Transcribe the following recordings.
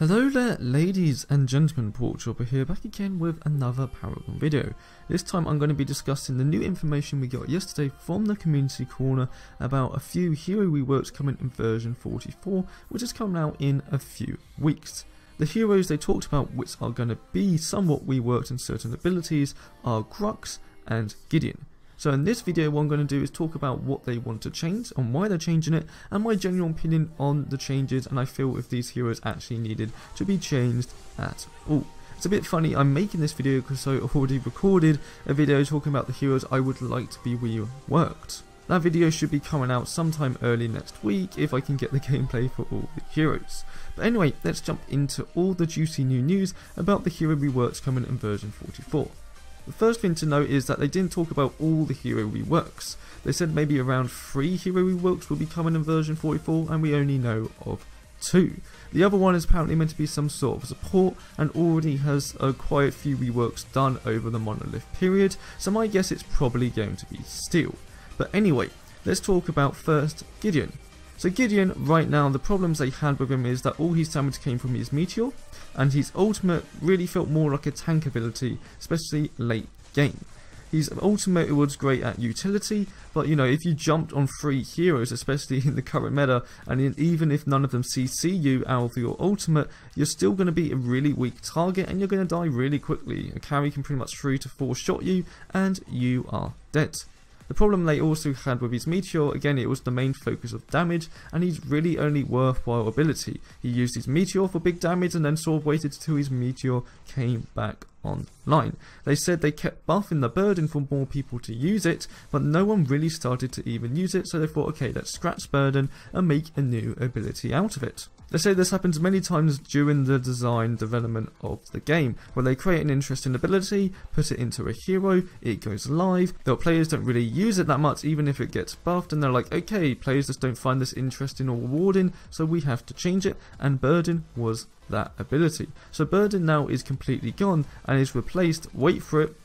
Hello there ladies and gentlemen, Porkchopper here, back again with another Paragon video. This time I'm going to be discussing the new information we got yesterday from the community corner about a few hero reworks coming in version 44, which is coming out in a few weeks. The heroes they talked about which are going to be somewhat reworked in certain abilities are Grux and Gideon. So in this video what I'm going to do is talk about what they want to change and why they're changing it, and my general opinion on the changes, and I feel if these heroes actually needed to be changed at all. It's a bit funny, I'm making this video because I already recorded a video talking about the heroes I would like to be reworked. That video should be coming out sometime early next week if I can get the gameplay for all the heroes. But anyway, let's jump into all the juicy new news about the hero reworks coming in version 44. The first thing to note is that they didn't talk about all the hero reworks. They said maybe around 3 hero reworks will be coming in version 44, and we only know of 2. The other one is apparently meant to be some sort of support and already has quite a few reworks done over the monolith period, so my guess it's probably going to be steel. But anyway, let's talk about first Gideon. So Gideon, right now, the problems they had with him is that all his damage came from his meteor, and his ultimate really felt more like a tank ability, especially late game. His ultimate was great at utility, but you know, if you jumped on 3 heroes, especially in the current meta, and even if none of them CC you out of your ultimate, you're still going to be a really weak target and you're going to die really quickly. A carry can pretty much 3 to 4 shot you and you are dead. The problem they also had with his meteor, again it was the main focus of damage, and his really only worthwhile ability. He used his meteor for big damage and then sort of waited till his meteor came back online. They said they kept buffing the burden for more people to use it, but no one really started to even use it, so they thought, okay, let's scratch burden and make a new ability out of it. They say this happens many times during the design development of the game, where they create an interesting ability, put it into a hero, it goes live, the players don't really use it that much even if it gets buffed, and they're like, okay, players just don't find this interesting or rewarding, so we have to change it, and burden was that ability. So burden now is completely gone and is replaced, wait for it,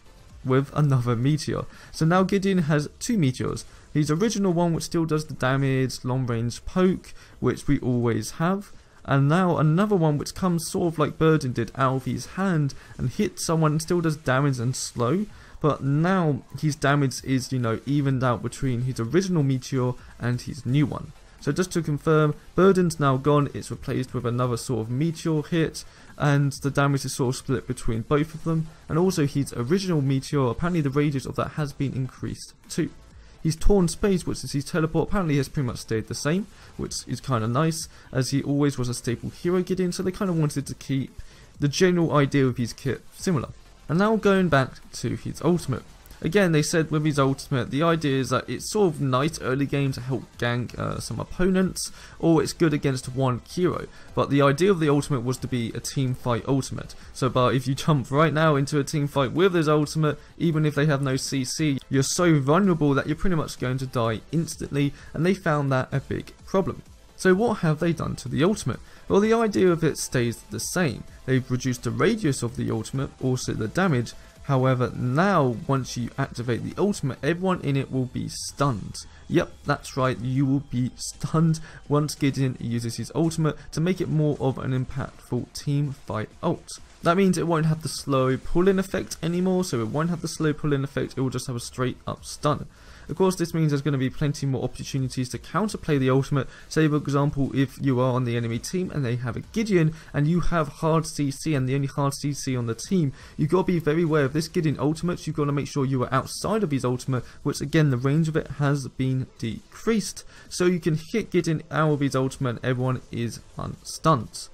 with another meteor. So now Gideon has 2 meteors. His original one which still does the damage, long range poke, which we always have, and now another one which comes sort of like burden did out of his hand and hits someone and still does damage and slow, but now his damage is, you know, evened out between his original meteor and his new one. So just to confirm, burden's now gone, it's replaced with another sort of meteor hit, and the damage is sort of split between both of them, and also his original meteor, apparently the radius of that has been increased too. His torn space, which is his teleport, apparently has pretty much stayed the same, which is kind of nice, as he always was a staple hero Gideon, so they kind of wanted to keep the general idea of his kit similar. And now going back to his ultimate. Again, they said with his ultimate, the idea is that it's sort of nice early game to help gank some opponents, or it's good against one hero. But the idea of the ultimate was to be a team fight ultimate. So but if you jump right now into a team fight with his ultimate, even if they have no CC, you're so vulnerable that you're pretty much going to die instantly, and they found that a big problem. So what have they done to the ultimate? Well, the idea of it stays the same. They've reduced the radius of the ultimate, also the damage. However, now once you activate the ultimate, everyone in it will be stunned. Yep, that's right, you will be stunned once Gideon uses his ultimate to make it more of an impactful team fight ult. That means it won't have the slow pull-in effect anymore, so it won't have the slow pull-in effect, it will just have a straight up stun. Of course, this means there's going to be plenty more opportunities to counterplay the ultimate. Say for example, if you are on the enemy team and they have a Gideon and you have hard CC and the only hard CC on the team, you've got to be very aware of this Gideon ultimate. You've got to make sure you are outside of his ultimate, which again the range of it has been decreased. So you can hit Gideon out of his ultimate and everyone is unstunned.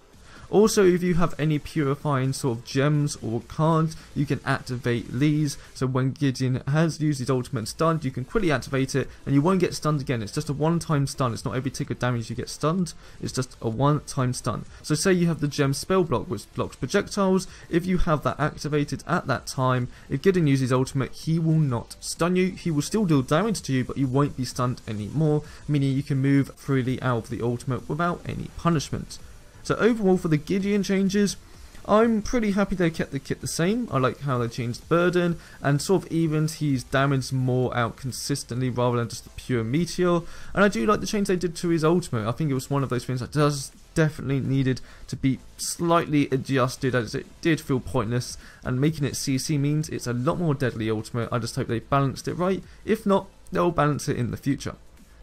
Also, if you have any purifying sort of gems or cards, you can activate these. So when Gideon has used his ultimate and stunned, you can quickly activate it and you won't get stunned again. It's just a one-time stun. It's not every tick of damage you get stunned. It's just a one-time stun. So say you have the gem spell block, which blocks projectiles. If you have that activated at that time, if Gideon uses ultimate, he will not stun you. He will still deal damage to you, but you won't be stunned anymore, meaning you can move freely out of the ultimate without any punishment. So overall for the Gideon changes, I'm pretty happy they kept the kit the same. I like how they changed burden and sort of evened his damage more out consistently rather than just a pure meteor. And I do like the change they did to his ultimate. I think it was one of those things that does definitely needed to be slightly adjusted, as it did feel pointless, and making it CC means it's a lot more deadly ultimate. I just hope they balanced it right. If not, they'll balance it in the future.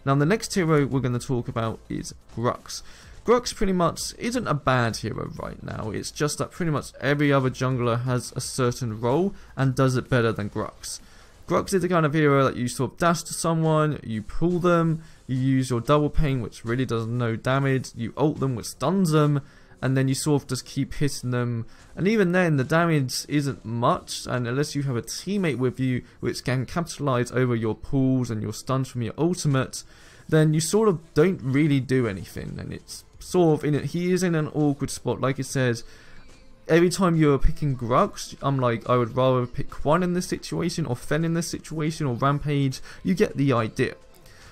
Now the next hero we're going to talk about is Grux. Grux pretty much isn't a bad hero right now, it's just that pretty much every other jungler has a certain role and does it better than Grux. Grux is the kind of hero that you sort of dash to someone, you pull them, you use your double pain which really does no damage, you ult them which stuns them, and then you sort of just keep hitting them, and even then the damage isn't much, and unless you have a teammate with you which can capitalize over your pulls and your stuns from your ultimate, then you sort of don't really do anything, and it's sort of he is in an awkward spot. Like it says, every time you're picking Grux, I'm like, I would rather pick Quan in this situation, or Fen in this situation, or Rampage. You get the idea.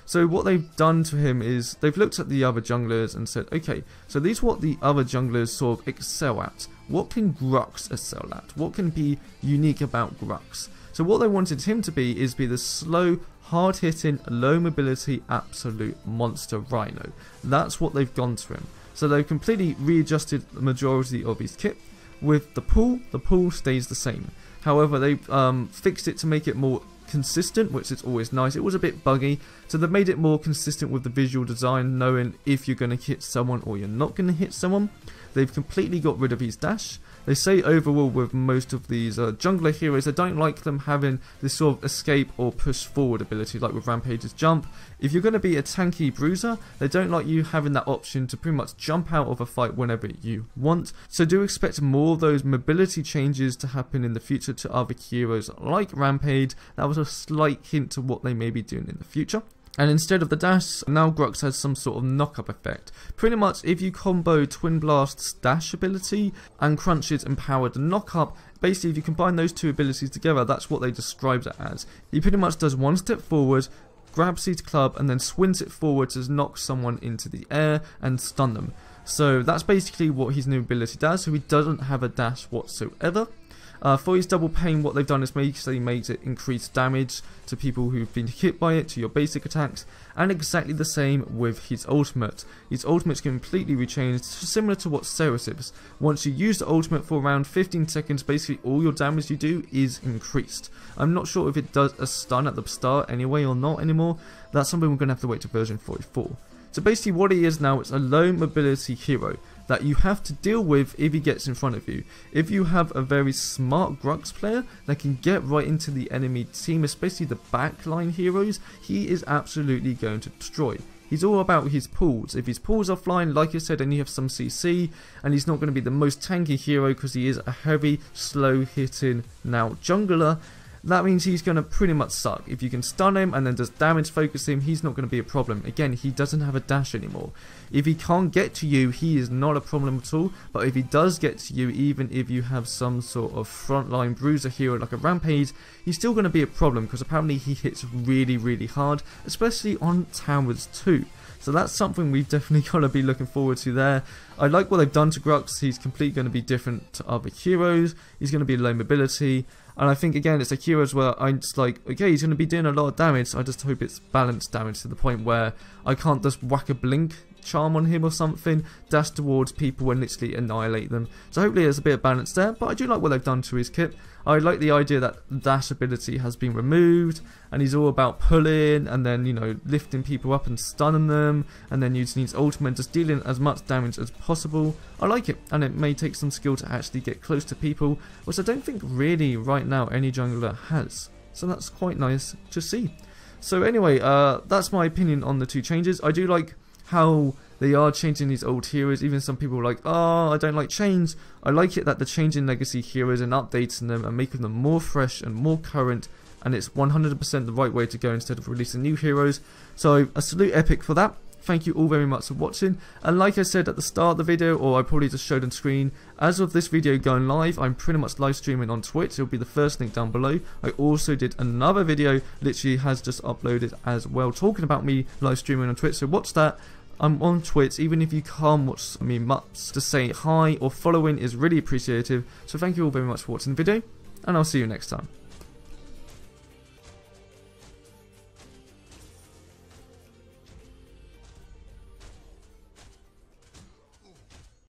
So what they've done to him is they've looked at the other junglers and said, okay, so these are what the other junglers sort of excel at. What can Grux excel at? What can be unique about Grux? So what they wanted him to be is the slow, hard-hitting, low mobility, absolute monster Rhino. That's what they've gone to him. So they've completely readjusted the majority of his kit. With the pool stays the same. However, they've fixed it to make it more consistent, which is always nice. It was a bit buggy, so they've made it more consistent with the visual design, knowing if you're going to hit someone or you're not going to hit someone. They've completely got rid of his dash. They say overall with most of these jungler heroes, they don't like them having this sort of escape or push forward ability like with Rampage's jump. If you're going to be a tanky bruiser, they don't like you having that option to pretty much jump out of a fight whenever you want. So do expect more of those mobility changes to happen in the future to other heroes like Rampage. That was a slight hint to what they may be doing in the future. And instead of the dash, now Grux has some sort of knock-up effect. Pretty much if you combo Twin Blast's dash ability and Crunch's empowered knock-up, basically if you combine those two abilities together, that's what they described it as. He pretty much does one step forward, grabs his club, and then swings it forward to knock someone into the air and stun them. So that's basically what his new ability does, so he doesn't have a dash whatsoever. For his double pain, what they've done is basically made it increase damage to people who've been hit by it, to your basic attacks, and exactly the same with his ultimate. His ultimate's completely rechanged, similar to what Ceres's. Once you use the ultimate for around 15 seconds, basically all your damage you do is increased. I'm not sure if it does a stun at the start anyway or not anymore. That's something we're going to have to wait to version 44. So basically what he is now, it's a low mobility hero that you have to deal with if he gets in front of you. If you have a very smart Grux player that can get right into the enemy team, especially the backline heroes, he is absolutely going to destroy. He's all about his pulls. If his pulls are flying, like I said, and you have some CC, and he's not going to be the most tanky hero because he is a heavy, slow hitting now jungler, that means he's going to pretty much suck. If you can stun him and then just damage focus him, he's not going to be a problem. Again, he doesn't have a dash anymore. If he can't get to you, he is not a problem at all. But if he does get to you, even if you have some sort of frontline bruiser hero like a Rampage, he's still going to be a problem because apparently he hits really, really hard, especially on towers too. So that's something we've definitely got to be looking forward to there. I like what they've done to Grux. He's completely going to be different to other heroes. He's going to be low mobility. And I think, again, it's a hero where I'm just like, okay, he's going to be doing a lot of damage. I just hope it's balanced damage to the point where I can't just whack a blink charm on him or something, dash towards people and literally annihilate them. So hopefully there's a bit of balance there, but I do like what they've done to his kit. I like the idea that dash ability has been removed and he's all about pulling and then, you know, lifting people up and stunning them, and then using his ultimate, just dealing as much damage as possible. I like it, and it may take some skill to actually get close to people, which I don't think really right now any jungler has. So that's quite nice to see. So anyway, that's my opinion on the two changes. I do like how they are changing these old heroes. Even some people are like, oh, I don't like change. I like it that they're changing legacy heroes and updating them and making them more fresh and more current, and it's 100% the right way to go instead of releasing new heroes. So a salute Epic for that. Thank you all very much for watching, and like I said at the start of the video, or I probably just showed on screen, as of this video going live, I'm pretty much live streaming on Twitch. It'll be the first link down below. I also did another video, literally has just uploaded as well, talking about me live streaming on Twitch, so watch that. I'm on Twitch. Even if you can't watch me much, to say hi or following is really appreciative. So thank you all very much for watching the video, and I'll see you next time.